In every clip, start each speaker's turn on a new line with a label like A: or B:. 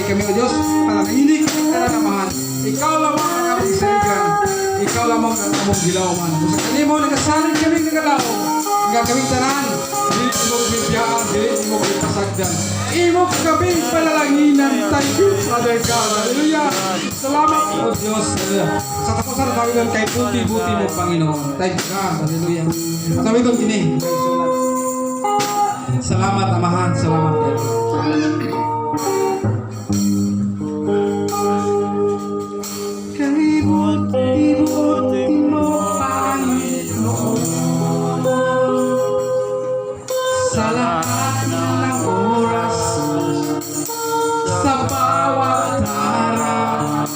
A: kami, O Diyos, pananginig kami kanamahan. Ikaw lamang ang aming saligan. Ikaw lamang ang among gilawan. Kung sa kanimo, nagasalig kami nagalaw. Hanggang kami tanan, dilit mo bibiyaan, dilit mo pasagdan. Imo kami palalanginan. Thank you, Father God. Hallelujah. Salamat, O Diyos. Sa tapusan na tawag doon kay puti-buti mo, Panginoon. Thank you, God. Hallelujah. At tawag doon ini. Salamat, Amahan. Salamat, God.
B: Sa lahat ng oras, sa bawat harap,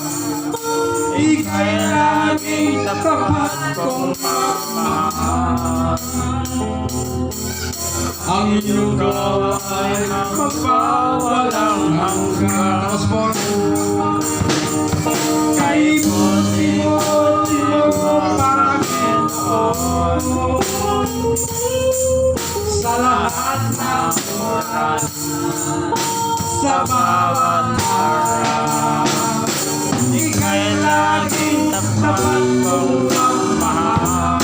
B: ika'y laging tapat kong magmahal. Ang iyong gawain magpawalang hanggan.
A: Tapos po,
B: Kay buti-buti mo, Panginoon, sa lahat ng oras, sa bawat harap, ika'y laging tapat kong magmahal.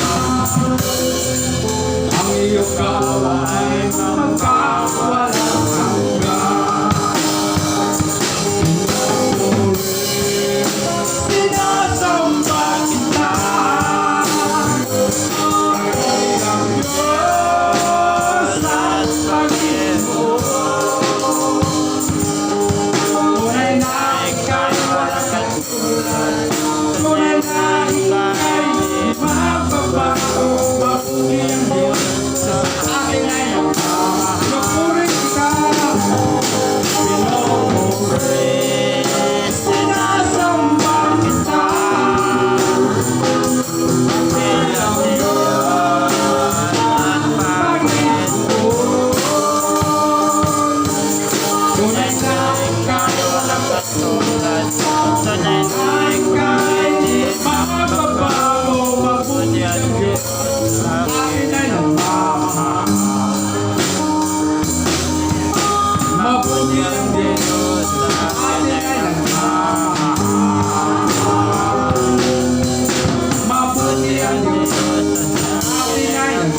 B: Ang iyong gawain magpawalang hanggan. Sinasamba kita, Panginoong Diyos at Panginoon. Tunay na ika'y walang katulad, tunay na ika'y di mababago. Mabuti ang Diyos sa ating ngayon.
A: pinupuri kita.
B: Pinupuri, sinasamba kita, bilang Diyos at Panginoon. Tunay na ika'y walang katulad, tunay na ika'y di mababago. Mabuti ang Diyos sa ating ngayon. Mabuti ang Diyos sa ating ngayon. Mabuti ang Diyos sa ating ngayon.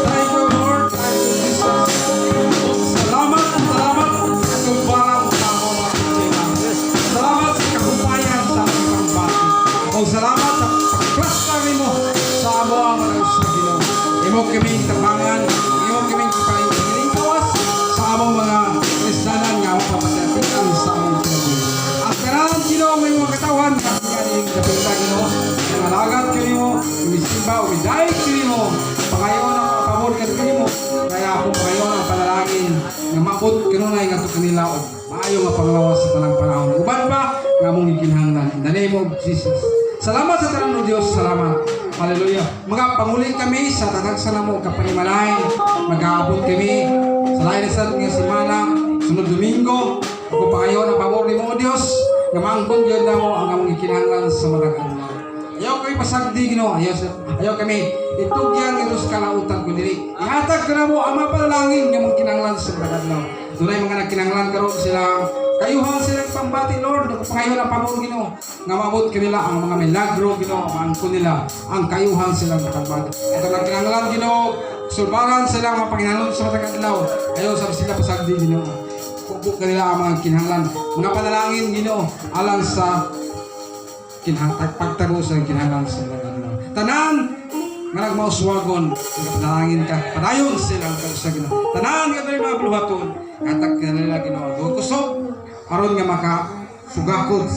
A: Thank you, Lord. Thank you, Jesus. Salamat, salamat sa kumparang sa mga kapatid. Salamat sa kahumpayan sa aming pambati. O salamat sa pagplastar mo sa amo ang mga Ginoo. Imo kaming tabangan, imo kaming kipaling kawas sa among mga kristanan nga mapapasyapitan sa among Ginoo. At kanalang Ginoo may mga katawan kapiganing kapita Ginoo. Ang alagat kayo, umisimba, umidayag kayo, pangayon ang mga pamor kayo, kaya ako pangayon ang panalangin nga mabot kanunay nga ito kanila o maayo nga panglawas sa tanang panahon. Uban pa nga mong ikinhanglan. In the name of Jesus. Salamat sa tanang ng Diyos. Salamat. Hallelujah. Mga panguling kami sa tatagsan mo kapanimalay. Mag-aabot kami sa lain sa nga simana, sunod Domingo. Ako pangayon ang pamor ni mo, Diyos. Nga maangkon yun na mo ang among ikinhanglan sa madagan mo. Ayaw kami pasagdi, Ginoo. Ayaw kami itugyan ng sa kalautan ko dili. Ihatag ka na mo ang mapanalangin ng mga kinanglan sa kadadlaw. Dunay mga nagkinanglan karon sila. Kayuhan silang pambati, Lord. Pangayuhan ang pamor, Ginoo. Nga mabot kanila ang mga milagro, Ginoo. Maangkon nila ang kayuhan silang pambati. Ito nagkinanglan, Ginoo. Sulbaran silang mga Panginoon sa kadadlaw. Ayaw sa sila pasagdi, Ginoo. Kubok kanila ang mga kinanglan. Mga panalangin, Ginoo, alang sa pagtaro sa kinahanglan sa mga tanan nga nagmauswagon panalangin ka padayon silang sa Ginoo. Tanan nga mga buluhaton katag kanila Ginoo kusog aron nga maka sugakod